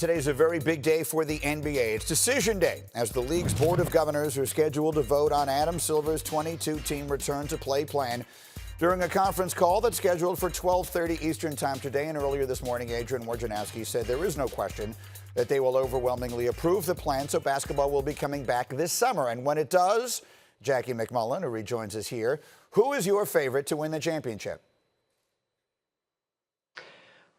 Today's a very big day for the NBA. It's decision day as the league's board of governors are scheduled to vote on Adam Silver's 22-team return to play plan during a conference call that's scheduled for 12:30 Eastern time today. And earlier this morning, Adrian Wojnarowski said there is no question that they will overwhelmingly approve the plan, so basketball will be coming back this summer. And when it does, Jackie MacMullan, who rejoins us here, who is your favorite to win the championship?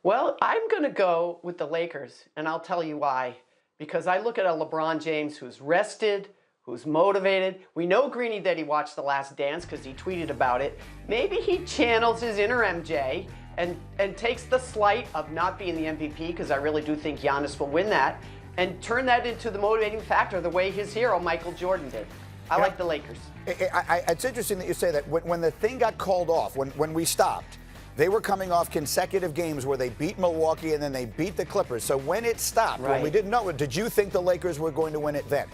Well, I'm going to go with the Lakers, and I'll tell you why. Because I look at a LeBron James who's rested, who's motivated. We know, Greeny, that he watched The Last Dance because he tweeted about it. Maybe he channels his inner MJ and takes the slight of not being the MVP, because I really do think Giannis will win that, and turn that into the motivating factor the way his hero, Michael Jordan, did. I like the Lakers. It's interesting that you say that. When the thing got called off, when we stopped, they were coming off consecutive games where they beat Milwaukee and then they beat the Clippers. So when it stopped, when we didn't know it, did you think the Lakers were going to win it then?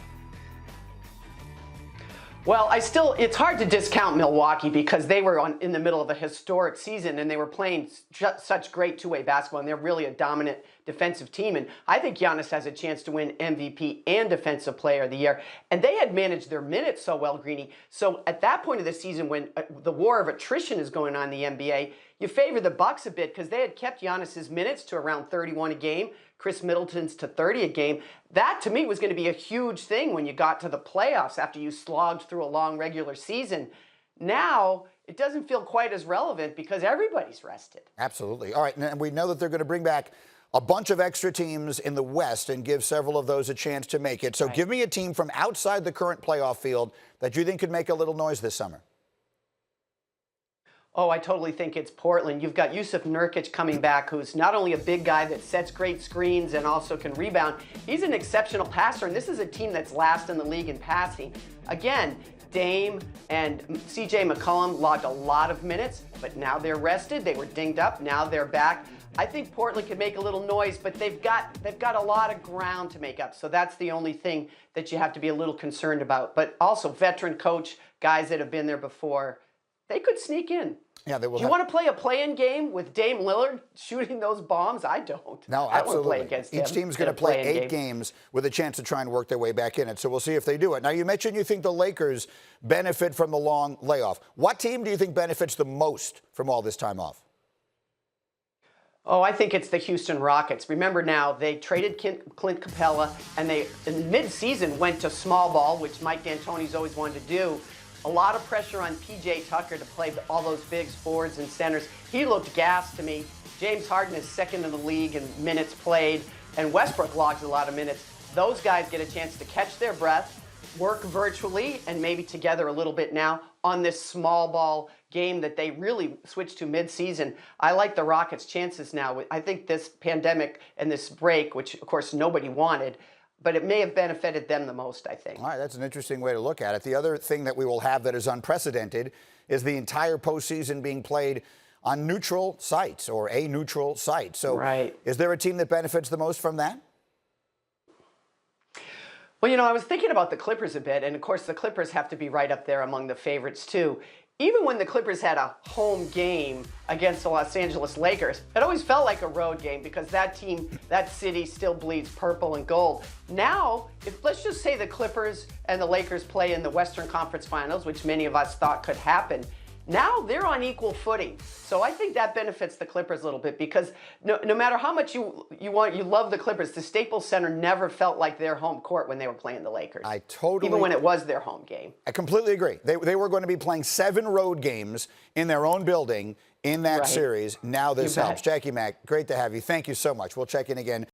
Well, it's hard to discount Milwaukee because they were in the middle of a historic season and they were playing such great two-way basketball, and they're really a dominant defensive team. And I think Giannis has a chance to win MVP and Defensive Player of the Year. And they had managed their minutes so well, Greeny. So at that point of the season, when the war of attrition is going on in the NBA, you favor the Bucks a bit because they had kept Giannis's minutes to around 31 a game, Chris Middleton's to 30 a game. That, to me, was going to be a huge thing when you got to the playoffs after you slogged through a long regular season. Now, it doesn't feel quite as relevant because everybody's rested. Absolutely. All right, and we know that they're going to bring back a bunch of extra teams in the West and give several of those a chance to make it. So give me a team from outside the current playoff field that you think could make a little noise this summer. Oh, I totally think it's Portland. You've got Yusuf Nurkic coming back, who's not only a big guy that sets great screens and also can rebound, he's an exceptional passer, and this is a team that's last in the league in passing. Again, Dame and CJ McCollum logged a lot of minutes, but now they're rested. They were dinged up. Now they're back. I think Portland can make a little noise, but they've got a lot of ground to make up. So that's the only thing that you have to be a little concerned about. But also veteran coach, guys that have been there before, they could sneak in. Yeah, they will. Do you want to play a play-in game with Dame Lillard shooting those bombs? I don't. No, absolutely. I want to play against him. Each team's going to play 8 games with a chance to try and work their way back in it. So we'll see if they do it. Now, you mentioned you think the Lakers benefit from the long layoff. What team do you think benefits the most from all this time off? Oh, I think it's the Houston Rockets. Remember now, they traded Clint Capella, and they, in mid-season, went to small ball, which Mike D'Antoni's always wanted to do. A lot of pressure on P.J. Tucker to play all those bigs, forwards, and centers. He looked gassed to me. James Harden is second in the league in minutes played, and Westbrook logs a lot of minutes. Those guys get a chance to catch their breath, work virtually, and maybe together a little bit now on this small ball game that they really switched to mid-season. I like the Rockets' chances now. I think this pandemic and this break, which, of course, nobody wanted, but it may have benefited them the most, I think. All right, that's an interesting way to look at it. The other thing that we will have that is unprecedented is the entire postseason being played on neutral sites or a neutral site. So is there a team that benefits the most from that? Well, you know, I was thinking about the Clippers a bit, and of course the Clippers have to be right up there among the favorites too. Even when the Clippers had a home game against the Los Angeles Lakers, it always felt like a road game because that team, that city still bleeds purple and gold. Now, let's just say the Clippers and the Lakers play in the Western Conference Finals, which many of us thought could happen. Now they're on equal footing. So I think that benefits the Clippers a little bit because no matter how much you love the Clippers, the Staples Center never felt like their home court when they were playing the Lakers. Even when it was their home game. I completely agree. They were going to be playing 7 road games in their own building in that series. Now this helps. Jackie Mac, great to have you. Thank you so much. We'll check in again